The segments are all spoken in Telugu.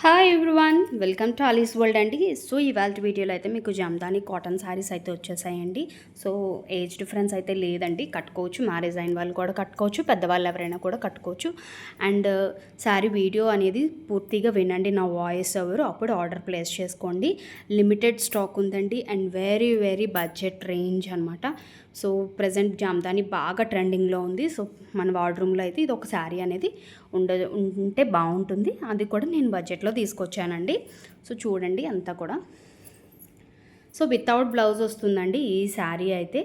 Hi everyone, welcome to Alice's world అండి. సో ఇవాళ వీడియోలో అయితే మీకు జామ్దాని కాటన్ శారీస్ అయితే వచ్చేసాయండి. సో ఏజ్ డిఫరెన్స్ అయితే లేదండి, కట్టుకోవచ్చు. మ్యారేజ్ అయిన వాళ్ళు కూడా కట్టుకోవచ్చు, పెద్దవాళ్ళు ఎవరైనా కూడా కట్టుకోవచ్చు. అండ్ శారీ వీడియో అనేది పూర్తిగా వినండి, నా వాయిస్ ఎవరు అప్పుడు ఆర్డర్ ప్లేస్ చేసుకోండి. లిమిటెడ్ స్టాక్ ఉందండి and very very budget range అనమాట. సో ప్రజెంట్ జామ్దాని బాగా ట్రెండింగ్లో ఉంది. సో మన వార్డ్రూమ్లో అయితే ఇది ఒక శారీ అనేది ఉంటే బాగుంటుంది. అది కూడా నేను బడ్జెట్లో తీసుకొచ్చానండి. సో చూడండి అంతా కూడా. సో వితౌట్ బ్లౌజ్ వస్తుందండి ఈ శారీ అయితే,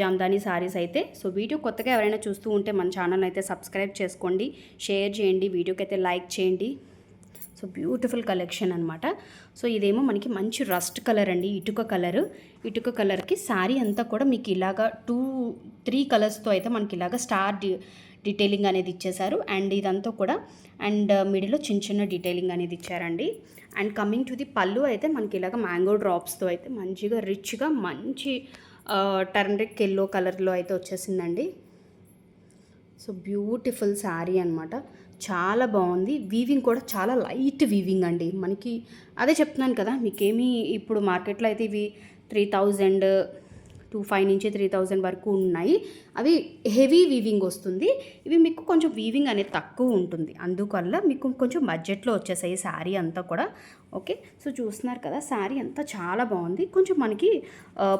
జామ్దాని శారీస్ అయితే. సో వీడియో కొత్తగా ఎవరైనా చూస్తూ ఉంటే మన ఛానల్ అయితే సబ్స్క్రైబ్ చేసుకోండి, షేర్ చేయండి, వీడియోకి అయితే లైక్ చేయండి. సో బ్యూటిఫుల్ కలెక్షన్ అనమాట. సో ఇదేమో మనకి మంచి రస్ట్ కలర్ అండి, ఇటుక కలర్కి శారీ అంతా కూడా మీకు ఇలాగా 2-3 కలర్స్తో అయితే మనకి ఇలాగా స్టార్ డీటెయిలింగ్ అనేది ఇచ్చేసారు. అండ్ ఇదంతా కూడా అండ్ మిడిల్లో చిన్న చిన్న డీటెయిలింగ్ అనేది ఇచ్చారండి. అండ్ కమింగ్ టు ది పళ్ళు అయితే మనకి ఇలాగ మ్యాంగో డ్రాప్స్తో అయితే మంచిగా రిచ్గా మంచి టర్మరిక్ ఎల్లో కలర్లో అయితే వచ్చేసిందండి. సో బ్యూటిఫుల్ శారీ అనమాట, చాలా బాగుంది. వీవింగ్ కూడా చాలా లైట్ వీవింగ్ అండి. మనకి అదే చెప్తున్నాను కదా, మీకేమీ ఇప్పుడు మార్కెట్లో అయితే ఇవి 3,000-5 నుంచి 3,000 వరకు ఉన్నాయి. అవి హెవీ వీవింగ్ వస్తుంది, ఇవి మీకు కొంచెం వీవింగ్ అనేది తక్కువ ఉంటుంది. అందువల్ల మీకు కొంచెం బడ్జెట్లో వచ్చేసాయి శారీ అంతా కూడా. ఓకే, సో చూస్తున్నారు కదా, శారీ అంతా చాలా బాగుంది. కొంచెం మనకి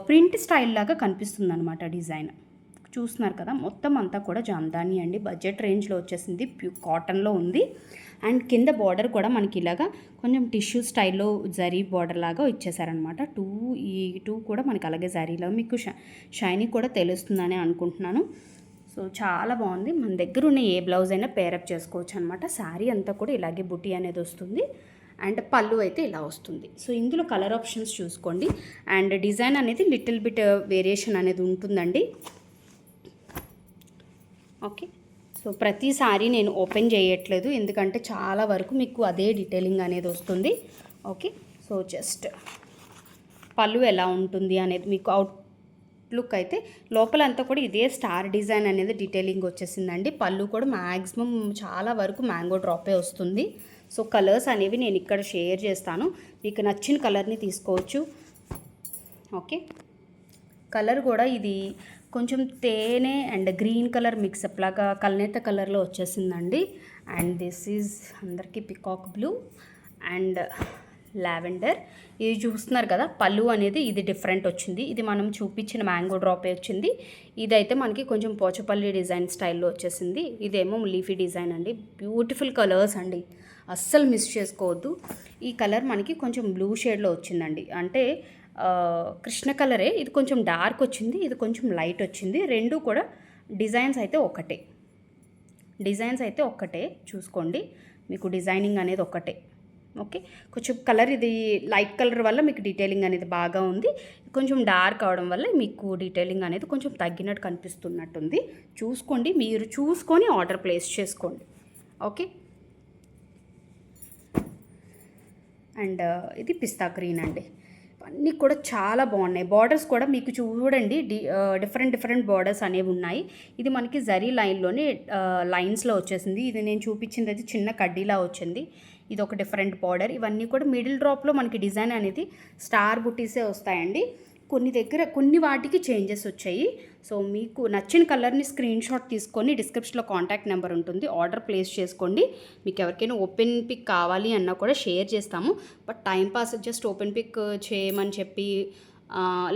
ప్రింట్ స్టైల్ లాగా కనిపిస్తుంది అనమాట డిజైన్. చూస్తున్నారు కదా, మొత్తం అంతా కూడా జామ్దాని అండి, బడ్జెట్ రేంజ్లో వచ్చేసింది, కాటన్లో ఉంది. అండ్ కింద బార్డర్ కూడా మనకి ఇలాగా కొంచెం టిష్యూ స్టైల్లో జరీ బార్డర్ లాగా ఇచ్చేసారనమాట. టూ కూడా మనకి అలాగే జరీలో మీకు షైనింగ్ కూడా తెలుస్తుందని అనుకుంటున్నాను. సో చాలా బాగుంది. మన దగ్గర ఉన్న ఏ బ్లౌజ్ అయినా పేరప్ చేసుకోవచ్చు అనమాట. శారీ అంతా కూడా ఇలాగే బుటీ అనేది వస్తుంది అండ్ పళ్ళు అయితే ఇలా వస్తుంది. సో ఇందులో కలర్ ఆప్షన్స్ చూసుకోండి. అండ్ డిజైన్ అనేది లిటిల్ బిట్ వేరియేషన్ అనేది ఉంటుందండి. ఓకే, సో ప్రతిసారి నేను ఓపెన్ చేయట్లేదు, ఎందుకంటే చాలా వరకు మీకు అదే డీటెయిలింగ్ అనేది వస్తుంది. ఓకే, సో జస్ట్ పళ్ళు ఎలా ఉంటుంది అనేది మీకు అవుట్లుక్ అయితే లోపలంతా కూడా ఇదే స్టార్ డిజైన్ అనేది డీటెయిలింగ్ వచ్చేసిందండి. పళ్ళు కూడా మ్యాక్సిమం చాలా వరకు మ్యాంగో డ్రాపే వస్తుంది. సో కలర్స్ అనేవి నేను ఇక్కడ షేర్ చేస్తాను, మీకు నచ్చిన కలర్ని తీసుకోవచ్చు. ఓకే, కలర్ కూడా ఇది కొంచెం తేనె అండ్ గ్రీన్ కలర్ మిక్సప్ లాగా కల్నేత కలర్లో వచ్చేసిందండి. అండ్ దిస్ ఈజ్ అందరికీ పికాక్ బ్లూ అండ్ లావెండర్. ఇది చూస్తున్నారు కదా, పళ్ళు అనేది ఇది డిఫరెంట్ వచ్చింది. ఇది మనం చూపించిన మ్యాంగో డ్రాపే వచ్చింది. ఇదైతే మనకి కొంచెం పోచపల్లి డిజైన్ స్టైల్లో వచ్చేసింది. ఇదేమో లీఫీ డిజైన్ అండి. బ్యూటిఫుల్ కలర్స్ అండి, అస్సలు మిస్ చేసుకోవద్దు. ఈ కలర్ మనకి కొంచెం బ్లూ షేడ్లో వచ్చిందండి, అంటే కృష్ణ కలరే. ఇది కొంచెం డార్క్ వచ్చింది, ఇది కొంచెం లైట్ వచ్చింది. రెండు కూడా డిజైన్స్ అయితే ఒక్కటే చూసుకోండి, మీకు డిజైనింగ్ అనేది ఒక్కటే. ఓకే, కొంచెం కలర్ ఇది లైట్ కలర్ వల్ల మీకు డీటెయిలింగ్ అనేది బాగా ఉంది, కొంచెం డార్క్ అవడం వల్ల మీకు డీటెయిలింగ్ అనేది కొంచెం తగ్గినట్టు కనిపిస్తున్నట్టుంది. చూసుకోండి, మీరు చూసుకొని ఆర్డర్ ప్లేస్ చేసుకోండి. ఓకే, అండ్ ఇది పిస్తా గ్రీన్ అండి. అన్నీ కూడా చాలా బాగున్నాయి. బార్డర్స్ కూడా మీకు చూడండి, డిఫరెంట్ బార్డర్స్ అనేవి ఉన్నాయి. ఇది మనకి జరీ లైన్లోనే లైన్స్లో వచ్చేసింది. ఇది నేను చూపించింది అయితే చిన్న కడ్డీలా వచ్చింది. ఇది ఒక డిఫరెంట్ బార్డర్. ఇవన్నీ కూడా మిడిల్ డ్రాప్లో మనకి డిజైన్ అనేది స్టార్ బుటీసే వస్తాయండి. కొన్ని వాటికి చేంజెస్ వచ్చాయి. సో మీకు నచ్చిన కలర్ని స్క్రీన్ షాట్ తీసుకొని డిస్క్రిప్షన్లో కాంటాక్ట్ నెంబర్ ఉంటుంది, ఆర్డర్ ప్లేస్ చేసుకోండి. మీకు ఎవరికైనా ఓపెన్ పిక్ కావాలి అన్నా కూడా షేర్ చేస్తాము. But timepass just open pick చేయమని చెప్పి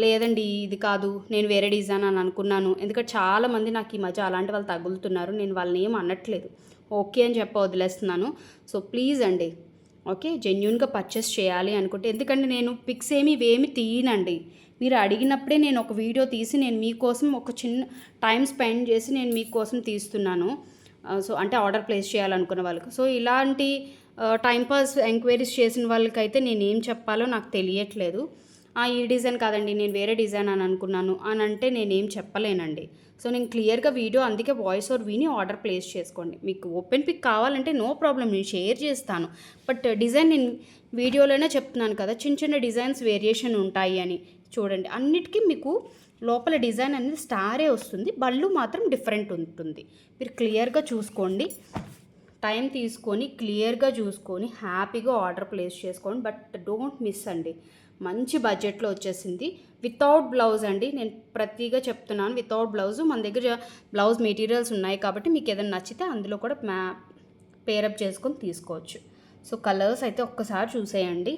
లేదండి ఇది కాదు, నేను వేరే డిజైన్ అని అనుకున్నాను, ఎందుకంటే చాలామంది నాకు ఈ మధ్య అలాంటి వాళ్ళు తగులుతున్నారు. నేను వాళ్ళని ఏం అనట్లేదు, ఓకే అని చెప్పి వదిలేస్తున్నాను. సో ప్లీజ్ అండి, ఓకే, జెన్యూన్గా పర్చేస్ చేయాలి అనుకుంటే, ఎందుకంటే నేను పిక్స్ ఇవేమి తీయనండి. మీరు అడిగినప్పుడే నేను ఒక వీడియో తీసి నేను మీకోసం ఒక చిన్న టైం స్పెండ్ చేసి నేను మీకోసం తీస్తున్నాను. సో అంటే ఆర్డర్ ప్లేస్ చేయాలనుకున్న వాళ్ళకి. సో ఇలాంటి టైంపాస్ ఎంక్వైరీస్ చేసిన వాళ్ళకైతే నేను ఏం చెప్పాలో నాకు తెలియట్లేదు. ఈ డిజైన్ కాదండి, నేను వేరే డిజైన్ అని అనుకున్నాను అని అంటే నేనేం చెప్పలేనండి. సో నేను క్లియర్గా వీడియో అందుకే వాయిస్ ఓవర్ విని ఆర్డర్ ప్లేస్ చేసుకోండి. మీకు ఓపెన్ పిక్ కావాలంటే నో ప్రాబ్లం, నేను షేర్ చేస్తాను. బట్ డిజైన్ నేను వీడియోలోనే చెప్తున్నాను కదా, చిన్న డిజైన్స్ వేరియేషన్ ఉంటాయి అని. చూడండి, అన్నిటికీ మీకు లోపల డిజైన్ అనేది స్టారే వస్తుంది, బళ్ళు మాత్రం డిఫరెంట్ ఉంటుంది. మీరు క్లియర్గా చూసుకోండి. టైం తీసుకొని క్లియర్గా చూసుకొని హ్యాపీగా ఆర్డర్ ప్లేస్ చేసుకోండి. బట్ డోంట్ మిస్ అండి, మంచి బడ్జెట్లో వచ్చేసింది. వితౌట్ బ్లౌజ్ అండి, నేను ప్రతిగా చెప్తున్నాను, వితౌట్ బ్లౌజ్. మన దగ్గర బ్లౌజ్ మెటీరియల్స్ ఉన్నాయి కాబట్టి మీకు ఏదైనా నచ్చితే అందులో కూడా పేరప్ చేసుకొని తీసుకోవచ్చు. సో కలర్స్ అయితే ఒక్కసారి చూసేయండి.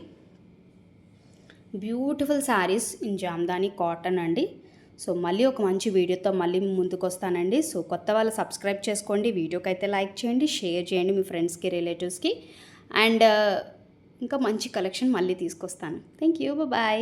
Beautiful saris in Jamdani cotton అండి. సో మళ్ళీ ఒక మంచి వీడియోతో మళ్ళీ ముందుకు వస్తానండి. సో కొత్త వాళ్ళు సబ్స్క్రైబ్ చేసుకోండి, వీడియోకి అయితే లైక్ చేయండి, షేర్ చేయండి మీ ఫ్రెండ్స్కి, రిలేటివ్స్కి. అండ్ ఇంకా మంచి కలెక్షన్ మళ్ళీ తీసుకొస్తాను. Thank you, bye.